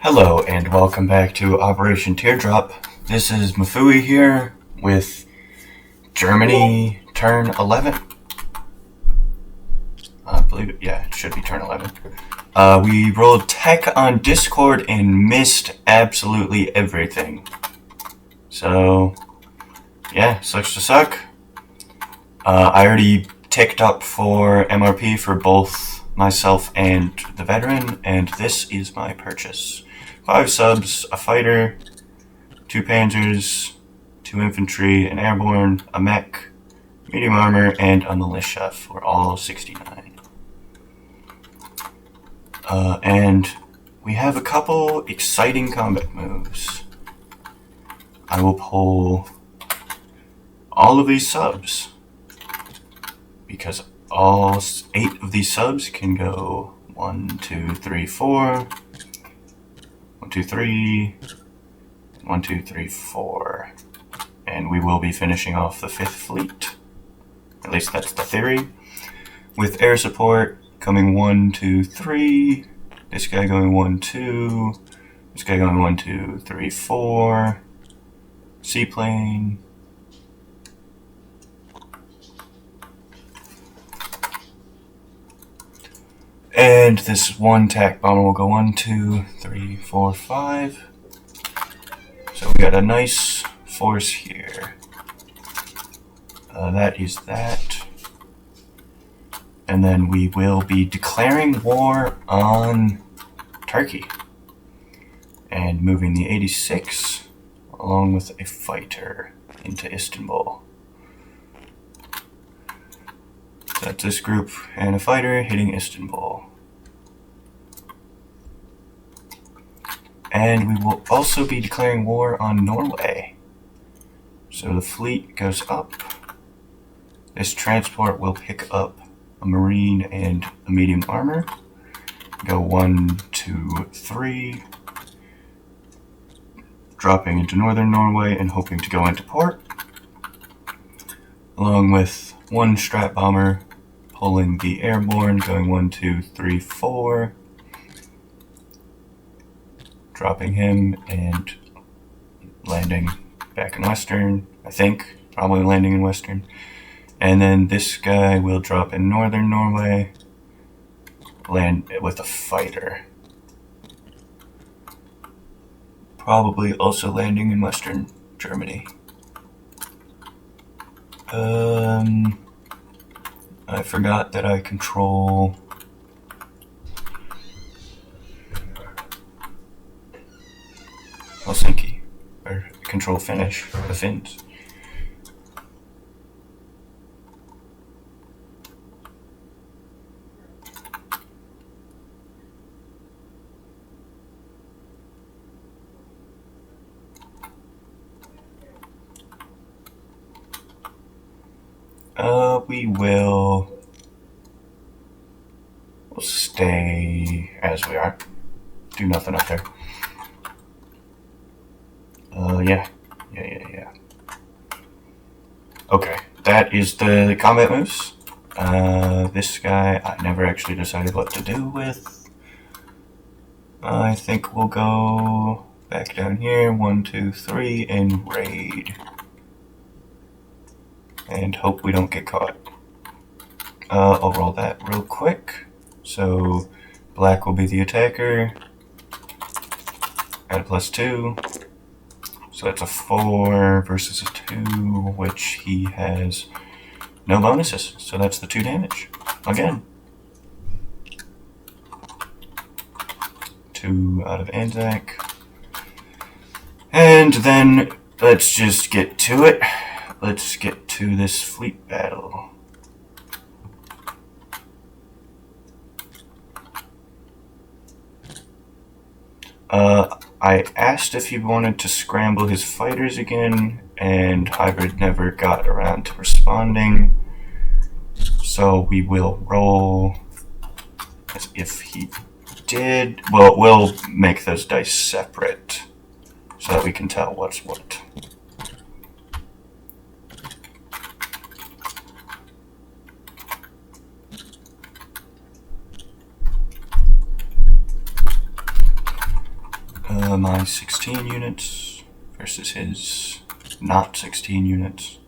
Hello and welcome back to Operation Teardrop. This is Mafui here with Germany turn 11. I believe it, yeah, it should be turn 11. We rolled tech on Discord and missed absolutely everything. So, yeah, sucks to suck. I already ticked up for MRP for both myself and the veteran, and this is my purchase. 5 subs, a fighter, 2 panzers, 2 infantry, an airborne, a mech, medium armor, and a militia for all 69. And we have a couple exciting combat moves. I will pull all of these subs, because all 8 of these subs can go 1, 2, 3, 4. 1, 2, 3. 1, 2, 3, 4. And we will be finishing off the 5th fleet. At least that's the theory. With air support coming 1, 2, 3. This guy going 1, 2. This guy going 1, 2, 3, 4. Seaplane. And this one tack bomber will go 1, 2, 3, 4, 5. So we got a nice force here. That is that. And then we will be declaring war on Turkey. And moving the 86 along with a fighter into Istanbul. So that's this group and a fighter hitting Istanbul. And we will also be declaring war on Norway. So the fleet goes up. This transport will pick up a marine and a medium armor. Go 1, 2, 3. Dropping into northern Norway and hoping to go into port. Along with 1 strat bomber pulling the airborne, going 1, 2, 3, 4. Dropping him and landing back in western, I think. Probably landing in western. And then this guy will drop in northern Norway, land with a fighter. Probably also landing in western Germany. I forgot that I control Helsinki, or control Finnish, the Finns. We'll stay as we are. Do nothing up there. Yeah. Okay, that is the combat moves. This guy I never actually decided what to do with. I think we'll go back down here, 1, 2, 3, and raid. And hope we don't get caught. I'll roll that real quick. So black will be the attacker. At a +2. So that's a 4 versus a 2, which he has no bonuses. So that's the 2 damage. Again. 2 out of Anzac. And then let's just get to it. Let's get to this fleet battle. I asked if he wanted to scramble his fighters again, and Hybrid never got around to responding. So we will roll as if he did. Well, we'll make those dice separate so that we can tell what's what. my 16 units versus his not 16 units.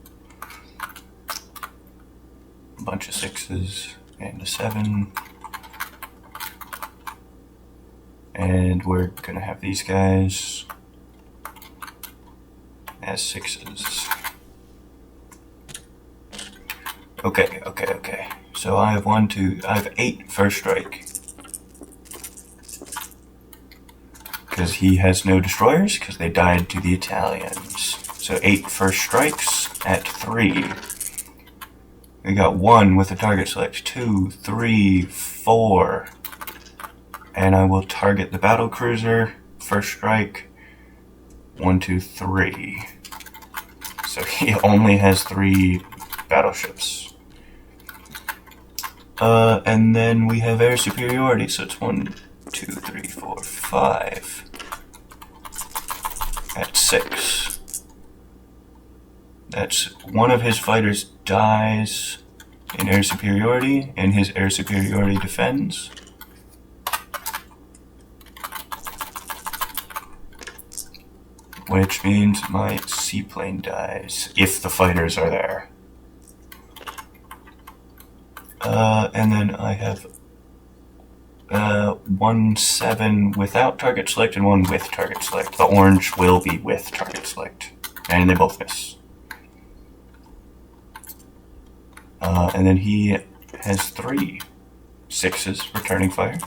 A bunch of 6s and a 7. And we're gonna have these guys as 6s. Okay. So I have I have 8 first strike. Because he has no destroyers, because they died to the Italians. So 8 first strikes at 3. We got 1 with a target select, 2, 3, 4. And I will target the battle cruiser, first strike, 1, 2, 3. So he only has 3 battleships. And then we have air superiority, so it's 1, 2, 3, 4, 5. At 6. That's one of his fighters dies in air superiority, and his air superiority defends. Which means my seaplane dies, if the fighters are there. And then I have 1, 7 without target select and 1 with target select. The orange will be with target select. And they both miss. And then he has 3 6s returning fire.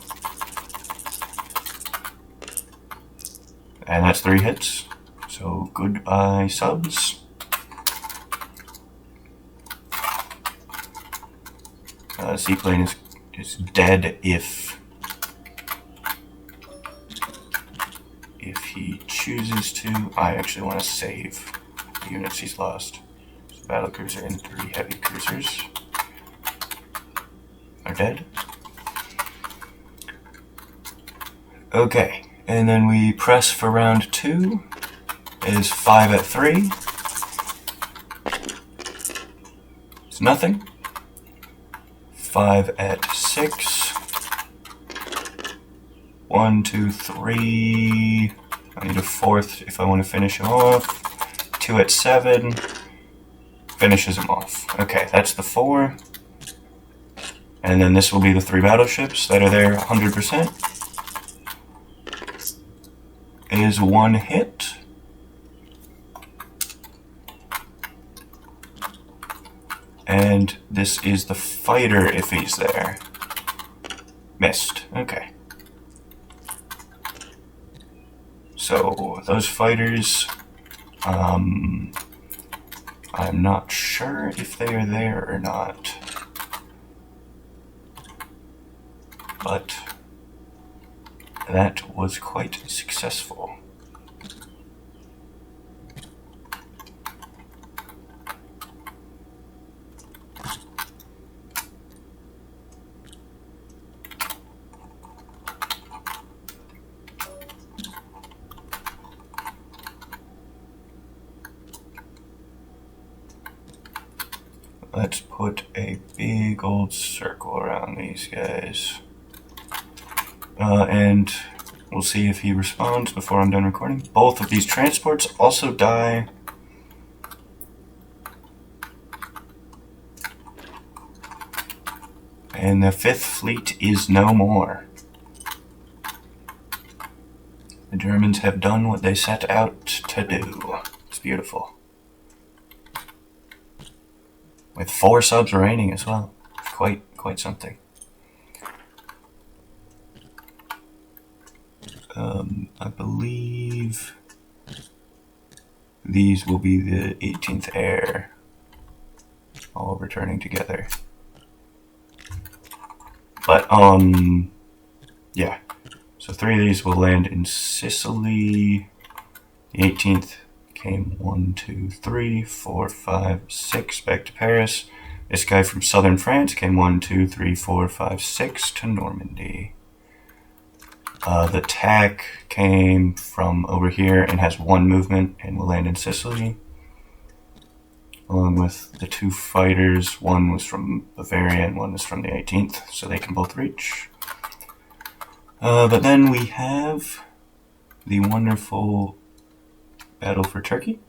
And that's 3 hits. So goodbye subs. Seaplane is dead if he chooses to. I actually want to save the units he's lost. So battle cruiser and 3 heavy cruisers are dead. Okay, and then we press for round 2. Is 5 at 3. It's nothing. 5 at 6. 1, 2, 3. I need a 4th if I want to finish him off. 2 at 7. Finishes him off. Okay, that's the 4. And then this will be the 3 battleships that are there 100%. Is 1 hit. And this is the fighter if he's there. Missed. Okay. So those fighters, I'm not sure if they are there or not. But that was quite successful. Let's put a big old circle around these guys. And we'll see if he responds before I'm done recording. Both of these transports also die. And the 5th fleet is no more. The Germans have done what they set out to do. It's beautiful. With 4 subs remaining as well. Quite something. I believe these will be the 18th air, all returning together. But, yeah. So 3 of these will land in Sicily. The 18th came 1, 2, 3, 4, 5, 6 back to Paris. This guy from southern France came 1, 2, 3, 4, 5, 6 to Normandy. The TAC came from over here and has 1 movement and will land in Sicily. Along with the 2 fighters, 1 was from Bavaria and 1 was from the 18th, so they can both reach. But then we have the wonderful battle for Turkey.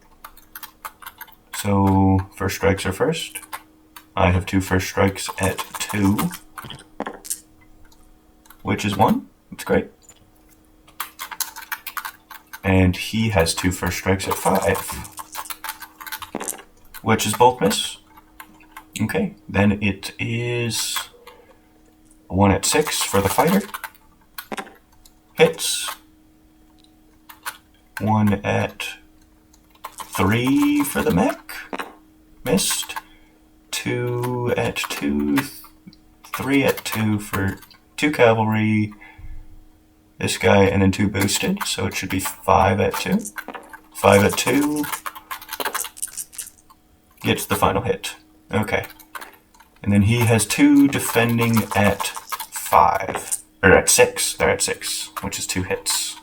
So first strikes are first. I have 2 first strikes at 2, which is 1. That's great. And he has 2 first strikes at 5, which is both miss. Okay, then it is 1 at 6 for the fighter. Hits. 1 at 3 for the mech. Missed. 2 at 2. 3 at 2 for 2 cavalry. This guy, and then 2 boosted, so it should be 5 at 2. 5 at 2 gets the final hit. Okay. And then he has 2 defending at 5. Or at 6. They're at 6, which is 2 hits.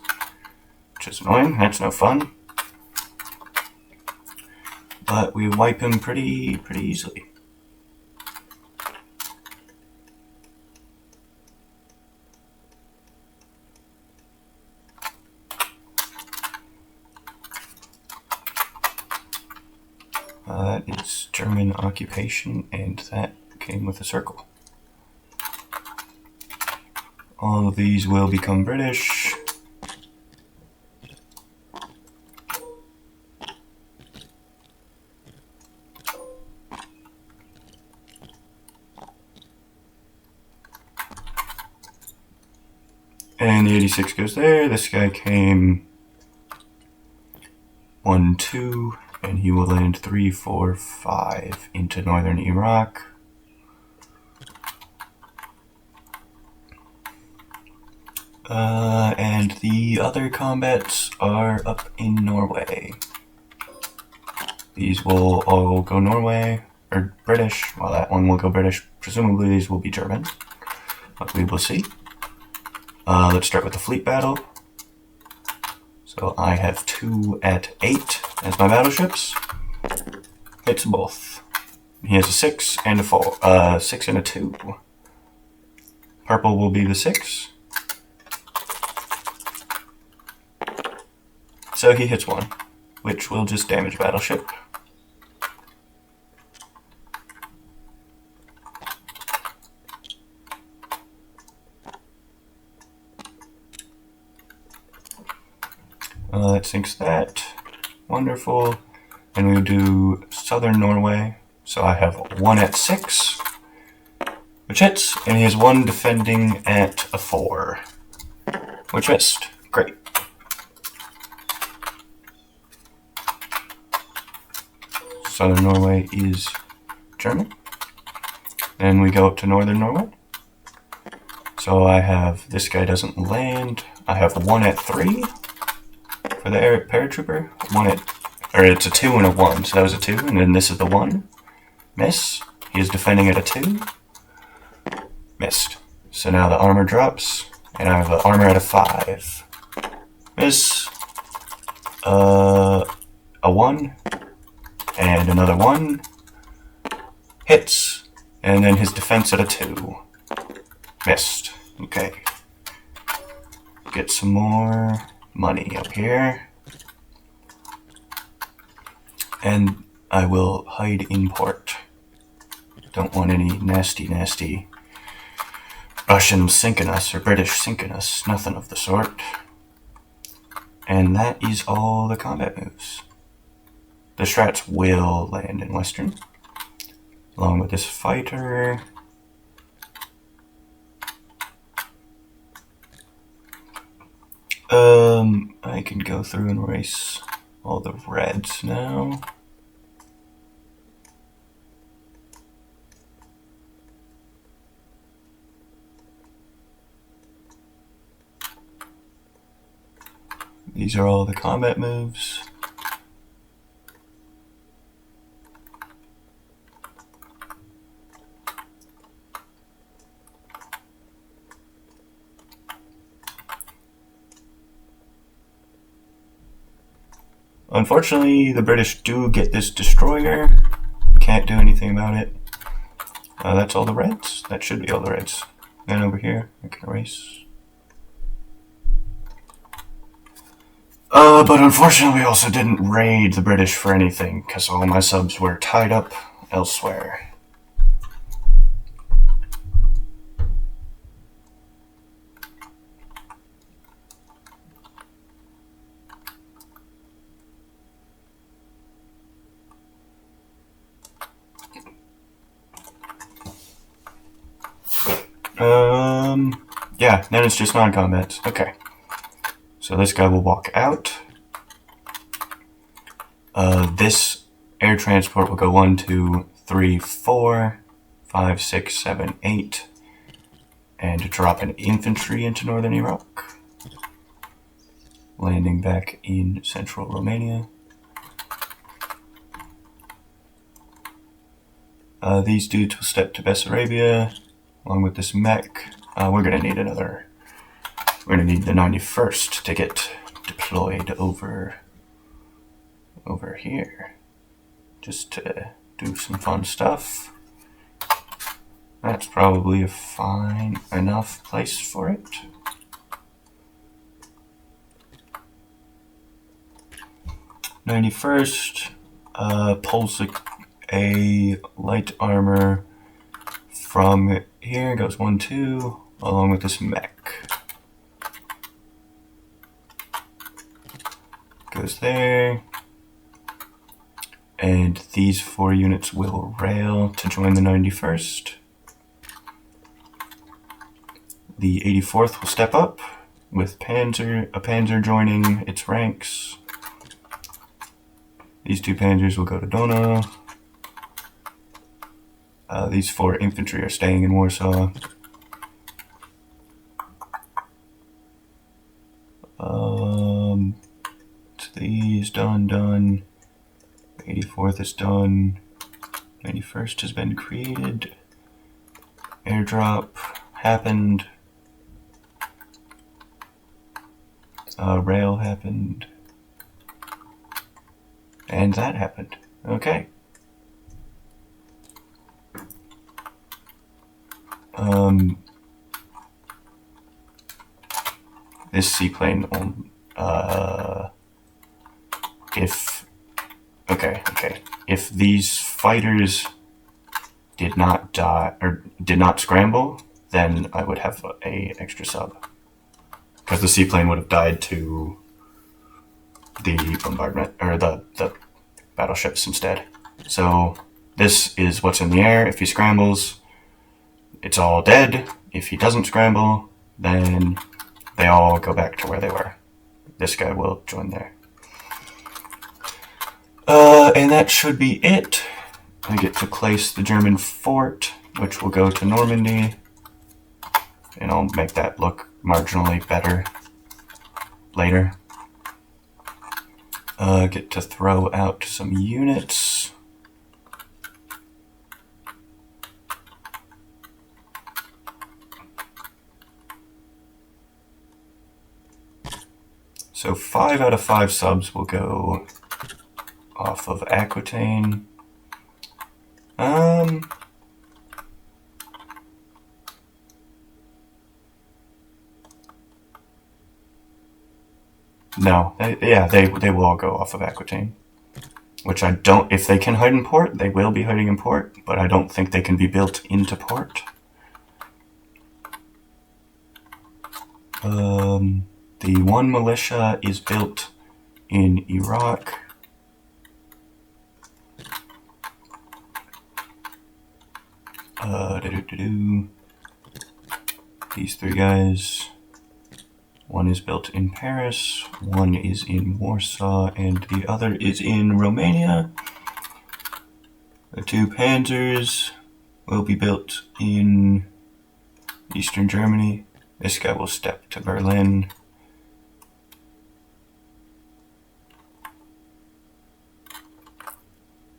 Which is annoying. That's no fun. But we wipe him pretty easily. That is German occupation, and that came with a circle. All of these will become British. And the 86 goes there. This guy came 1, 2. And he will land 3, 4, 5 into northern Iraq. And the other combats are up in Norway. These will all go Norway, or British. Well, that one will go British. Presumably these will be German, but we will see. Let's start with the fleet battle. So I have 2 at 8 as my battleships. Hits both. He has a 6 and a 4. 6 and a 2. Purple will be the 6. So he hits 1, which will just damage battleship. That sinks that. Wonderful. And we'll do southern Norway. So I have 1 at 6, which hits, and he has 1 defending at a 4, which missed. Great. Southern Norway is German. Then we go up to northern Norway. So I have, this guy doesn't land. I have 1 at 3 for the air paratrooper. 1 at, or it's a 2 and a 1, so that was a 2, and then this is the 1. Miss. He is defending at a 2. Missed. So now the armor drops, and I have the armor at a 5. Miss. A 1. And another 1. Hits. And then his defense at a 2. Missed. Okay. Get some more money up here. And I will hide in port. Don't want any nasty Russians sinking us or British sinking us. Nothing of the sort. And that is all the combat moves. The strats will land in Western, along with this fighter. I can go through and erase all the reds now. These are all the combat moves. Unfortunately, the British do get this destroyer. Can't do anything about it. That's all the reds. That should be all the reds. Then over here, I can erase. But unfortunately we also didn't raid the British for anything, because all my subs were tied up elsewhere. Yeah, then it's just non-combat. Okay. So this guy will walk out. This air transport will go 1, 2, 3, 4, 5, 6, 7, 8, and drop an infantry into northern Iraq, landing back in central Romania. These dudes will step to Bessarabia, along with this mech. We're gonna need another. We're gonna need the 91st to get deployed over here, just to do some fun stuff. That's probably a fine enough place for it. '91st pulls a light armor from here, goes 1, 2, along with this mech. Goes there. And these 4 units will rail to join the 91st. The 84th will step up with a panzer joining its ranks. These 2 panzers will go to Dono. These 4 infantry are staying in Warsaw. So these done. 84th is done. 91st has been created. Airdrop happened. Rail happened. And that happened. Okay. This seaplane if these fighters did not die or did not scramble, then I would have a extra sub, because the seaplane would have died to the bombardment or the battleships instead. So this is what's in the air. If he scrambles, it's all dead. If he doesn't scramble, then they all go back to where they were. This guy will join there. And that should be it. I get to place the German fort, which will go to Normandy. And I'll make that look marginally better later. Get to throw out some units. So 5 out of 5 subs will go off of Aquitaine. No, they will all go off of Aquitaine. Which I don't, if they can hide in port, they will be hiding in port, but I don't think they can be built into port. The 1 militia is built in Iraq. These 3 guys. 1 is built in Paris, 1 is in Warsaw, and the other is in Romania. The 2 panzers will be built in Eastern Germany. This guy will step to Berlin.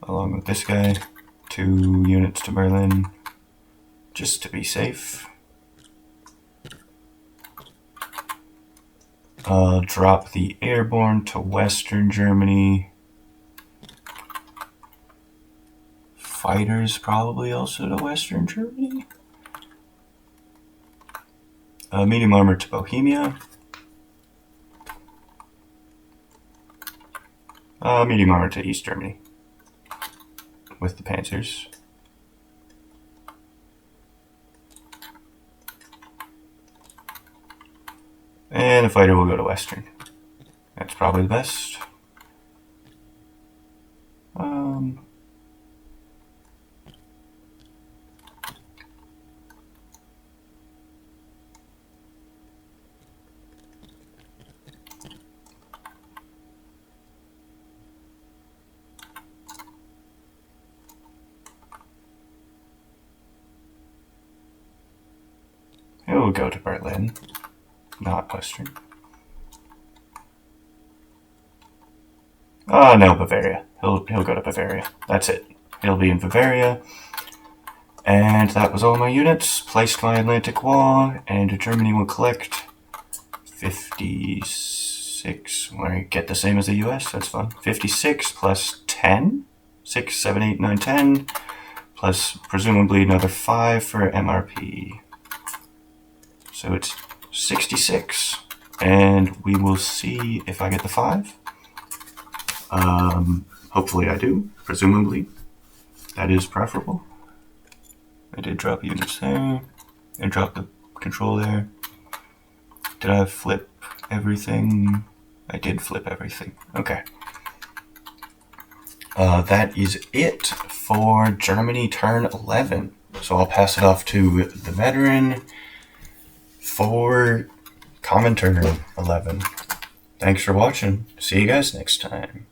Along with this guy, 2 units to Berlin, just to be safe. I'll drop the airborne to Western Germany. Fighters probably also to Western Germany. Medium armor to Bohemia. Medium armor to East Germany with the Panzers. And the fighter will go to Western. That's probably the best. He'll go to Berlin, not Western. Oh no, Bavaria. He'll go to Bavaria. That's it. He'll be in Bavaria. And that was all my units. Placed my Atlantic Wall, and Germany will collect 56. I get the same as the US, that's fun. 56 plus 10. 6, 7, 8, 9, 10. Plus presumably another 5 for MRP. So it's 66. And we will see if I get the 5. Hopefully I do, presumably. That is preferable. I did drop units there, and drop the control there. Did I flip everything? I did flip everything. Okay. That is it for Germany turn 11. So I'll pass it off to the veteran for common turn 11. Thanks for watching. See you guys next time.